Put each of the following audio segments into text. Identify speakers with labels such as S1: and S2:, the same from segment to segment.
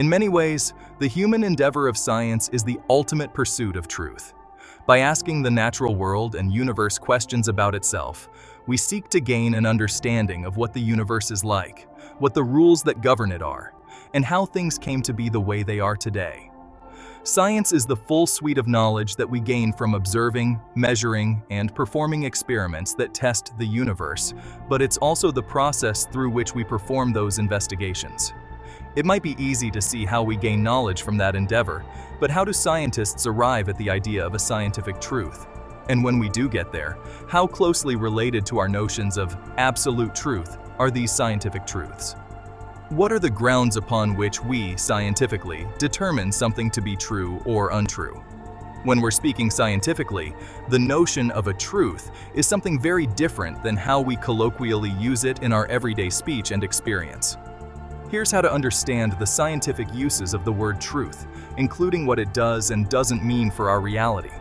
S1: In many ways, the human endeavor of science is the ultimate pursuit of truth. By asking the natural world and universe questions about itself, we seek to gain an understanding of what the universe is like, what the rules that govern it are, and how things came to be the way they are today. Science is the full suite of knowledge that we gain from observing, measuring, and performing experiments that test the universe, but it's also the process through which we perform those investigations. It might be easy to see how we gain knowledge from that endeavor, but how do scientists arrive at the idea of a scientific truth? And when we do get there, how closely related to our notions of absolute truth are these scientific truths? What are the grounds upon which we, scientifically, determine something to be true or untrue? When we're speaking scientifically, the notion of a truth is something very different than how we colloquially use it in our everyday speech and experience. Here's how to understand the scientific uses of the word truth, including what it does and doesn't mean for our reality.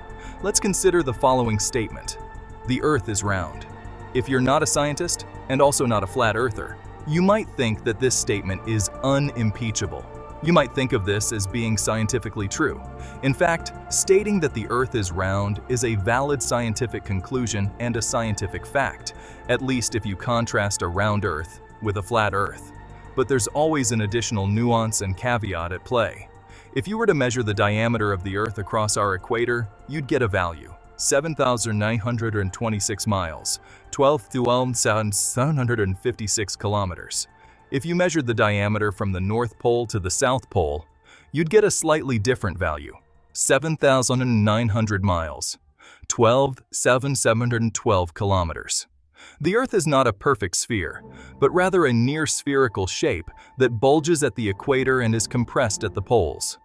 S1: Let's consider the following statement. The Earth is round. If you're not a scientist, and also not a flat earther, you might think that this statement is unimpeachable. You might think of this as being scientifically true. In fact, stating that the Earth is round is a valid scientific conclusion and a scientific fact, at least if you contrast a round Earth with a flat Earth. But there's always an additional nuance and caveat at play. If you were to measure the diameter of the Earth across our equator, you'd get a value, 7,926 miles, 12,756 kilometers. If you measured the diameter from the North Pole to the South Pole, you'd get a slightly different value, 7,900 miles, 12,712 kilometers. The Earth is not a perfect sphere, but rather a near-spherical shape that bulges at the equator and is compressed at the poles.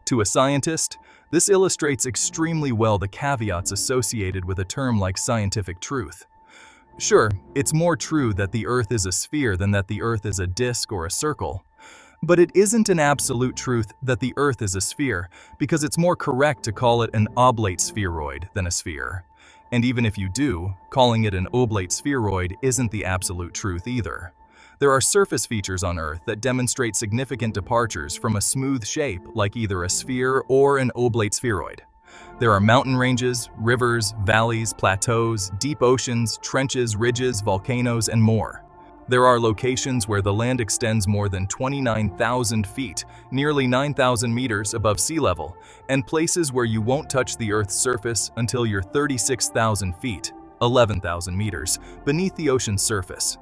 S1: To a scientist, this illustrates extremely well the caveats associated with a term like scientific truth. Sure, it's more true that the Earth is a sphere than that the Earth is a disk or a circle. But it isn't an absolute truth that the Earth is a sphere, because it's more correct to call it an oblate spheroid than a sphere. And even if you do, calling it an oblate spheroid isn't the absolute truth either. There are surface features on Earth that demonstrate significant departures from a smooth shape like either a sphere or an oblate spheroid. There are mountain ranges, rivers, valleys, plateaus, deep oceans, trenches, ridges, volcanoes, and more. There are locations where the land extends more than 29,000 feet, nearly 9,000 meters above sea level, and places where you won't touch the Earth's surface until you're 36,000 feet, 11,000 meters, beneath the ocean's surface.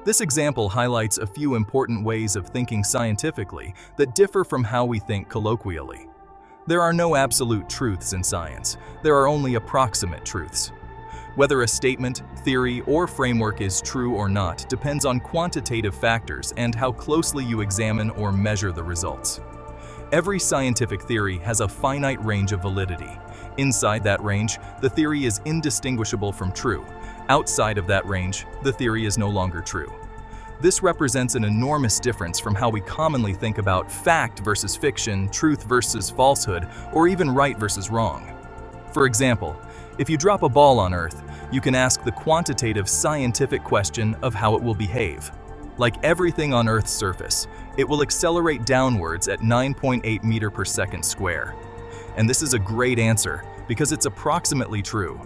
S1: This example highlights a few important ways of thinking scientifically that differ from how we think colloquially. There are no absolute truths in science. There are only approximate truths. Whether a statement, theory, or framework is true or not depends on quantitative factors and how closely you examine or measure the results. Every scientific theory has a finite range of validity. Inside that range, the theory is indistinguishable from true. Outside of that range, the theory is no longer true. This represents an enormous difference from how we commonly think about fact versus fiction, truth versus falsehood, or even right versus wrong. For example, if you drop a ball on Earth, you can ask the quantitative scientific question of how it will behave. Like everything on Earth's surface, it will accelerate downwards at 9.8 meters per second square. And this is a great answer because it's approximately true.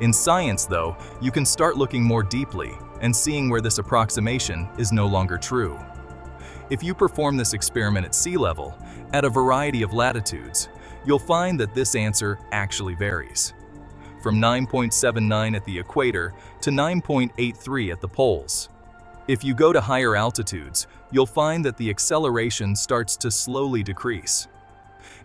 S1: In science, though, you can start looking more deeply and seeing where this approximation is no longer true. If you perform this experiment at sea level, at a variety of latitudes, you'll find that this answer actually varies. From 9.79 at the equator to 9.83 at the poles. If you go to higher altitudes, you'll find that the acceleration starts to slowly decrease.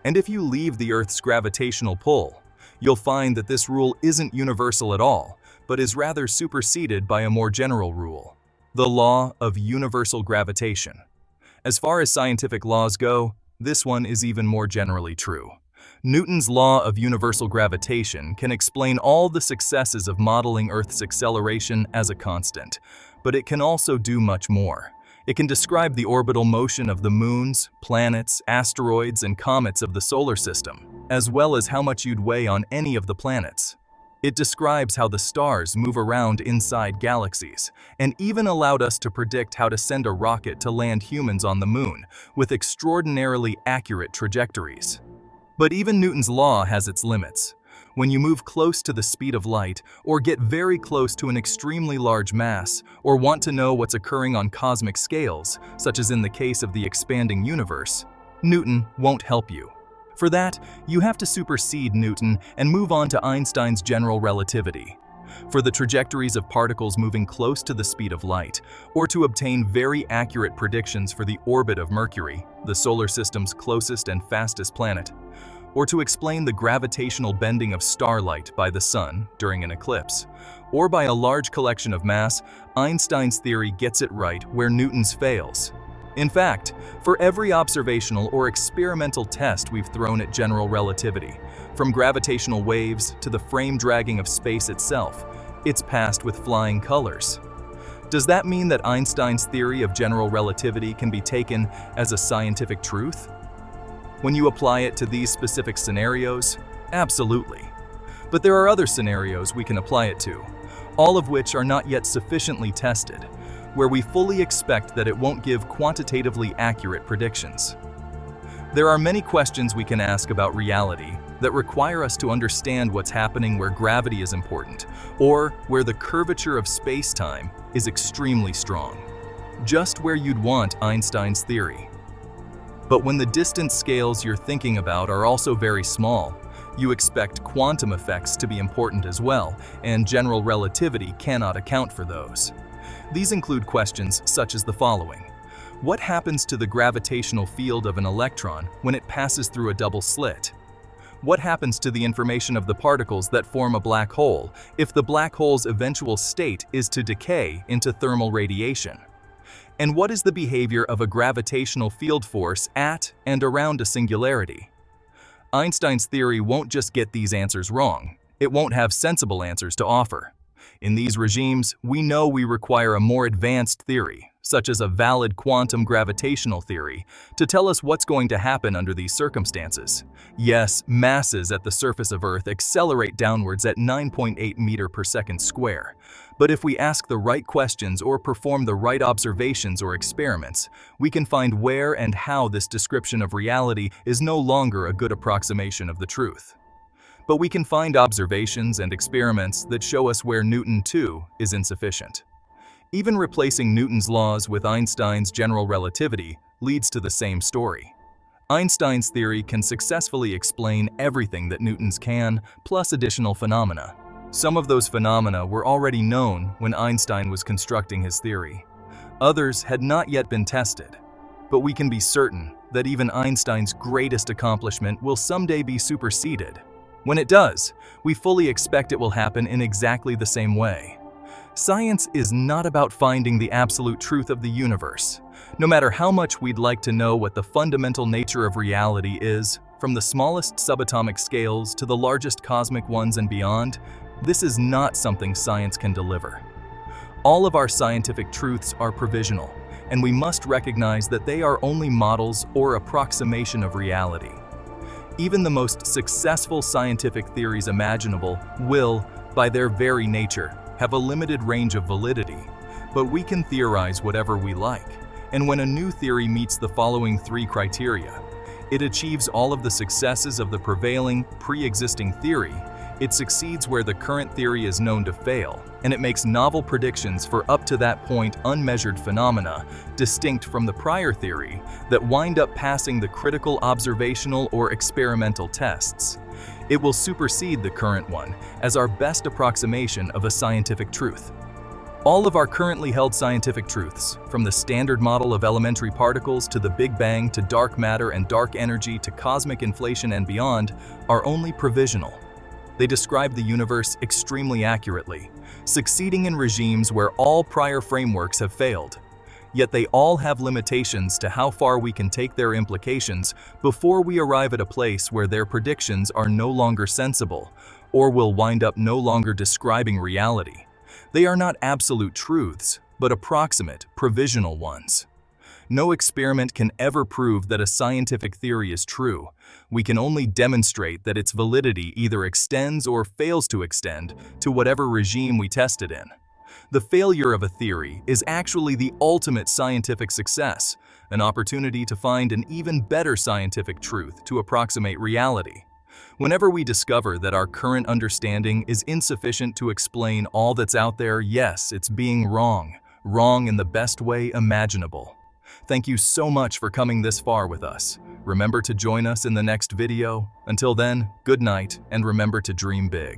S1: And if you leave the Earth's gravitational pull, you'll find that this rule isn't universal at all, but is rather superseded by a more general rule, the law of universal gravitation. As far as scientific laws go, this one is even more generally true. Newton's law of universal gravitation can explain all the successes of modeling Earth's acceleration as a constant, but it can also do much more. It can describe the orbital motion of the moons, planets, asteroids, and comets of the solar system, as well as how much you'd weigh on any of the planets. It describes how the stars move around inside galaxies, and even allowed us to predict how to send a rocket to land humans on the moon with extraordinarily accurate trajectories. But even Newton's law has its limits. When you move close to the speed of light, or get very close to an extremely large mass, or want to know what's occurring on cosmic scales, such as in the case of the expanding universe, Newton won't help you. For that, you have to supersede Newton and move on to Einstein's general relativity. For the trajectories of particles moving close to the speed of light, or to obtain very accurate predictions for the orbit of Mercury, the solar system's closest and fastest planet, or to explain the gravitational bending of starlight by the sun during an eclipse, or by a large collection of mass, Einstein's theory gets it right where Newton's fails. In fact, for every observational or experimental test we've thrown at general relativity, from gravitational waves to the frame dragging of space itself, it's passed with flying colors. Does that mean that Einstein's theory of general relativity can be taken as a scientific truth? When you apply it to these specific scenarios, absolutely. But there are other scenarios we can apply it to, all of which are not yet sufficiently tested, where we fully expect that it won't give quantitatively accurate predictions. There are many questions we can ask about reality that require us to understand what's happening where gravity is important, or where the curvature of space-time is extremely strong, just where you'd want Einstein's theory. But when the distance scales you're thinking about are also very small, you expect quantum effects to be important as well, and general relativity cannot account for those. These include questions such as the following. What happens to the gravitational field of an electron when it passes through a double slit? What happens to the information of the particles that form a black hole if the black hole's eventual state is to decay into thermal radiation? And what is the behavior of a gravitational field force at and around a singularity? Einstein's theory won't just get these answers wrong. It won't have sensible answers to offer. In these regimes, we know we require a more advanced theory, such as a valid quantum gravitational theory, to tell us what's going to happen under these circumstances. Yes, masses at the surface of Earth accelerate downwards at 9.8 meters per second square. But if we ask the right questions or perform the right observations or experiments, we can find where and how this description of reality is no longer a good approximation of the truth. But we can find observations and experiments that show us where Newton, too, is insufficient. Even replacing Newton's laws with Einstein's general relativity leads to the same story. Einstein's theory can successfully explain everything that Newton's can, plus additional phenomena. Some of those phenomena were already known when Einstein was constructing his theory. Others had not yet been tested. But we can be certain that even Einstein's greatest accomplishment will someday be superseded. When it does, we fully expect it will happen in exactly the same way. Science is not about finding the absolute truth of the universe. No matter how much we'd like to know what the fundamental nature of reality is, from the smallest subatomic scales to the largest cosmic ones and beyond, this is not something science can deliver. All of our scientific truths are provisional, and we must recognize that they are only models or approximation of reality. Even the most successful scientific theories imaginable will, by their very nature, have a limited range of validity, but we can theorize whatever we like. And when a new theory meets the following three criteria, it achieves all of the successes of the prevailing, pre-existing theory, it succeeds where the current theory is known to fail, and it makes novel predictions for up to that point unmeasured phenomena, distinct from the prior theory, that wind up passing the critical observational or experimental tests. It will supersede the current one as our best approximation of a scientific truth. All of our currently held scientific truths, from the standard model of elementary particles to the Big Bang to dark matter and dark energy to cosmic inflation and beyond, are only provisional. They describe the universe extremely accurately, succeeding in regimes where all prior frameworks have failed. Yet they all have limitations to how far we can take their implications before we arrive at a place where their predictions are no longer sensible, or will wind up no longer describing reality. They are not absolute truths, but approximate, provisional ones. No experiment can ever prove that a scientific theory is true. We can only demonstrate that its validity either extends or fails to extend to whatever regime we test it in. The failure of a theory is actually the ultimate scientific success, an opportunity to find an even better scientific truth to approximate reality. Whenever we discover that our current understanding is insufficient to explain all that's out there, yes, it's being wrong in the best way imaginable. Thank you so much for coming this far with us. Remember to join us in the next video. Until then, good night, and remember to dream big.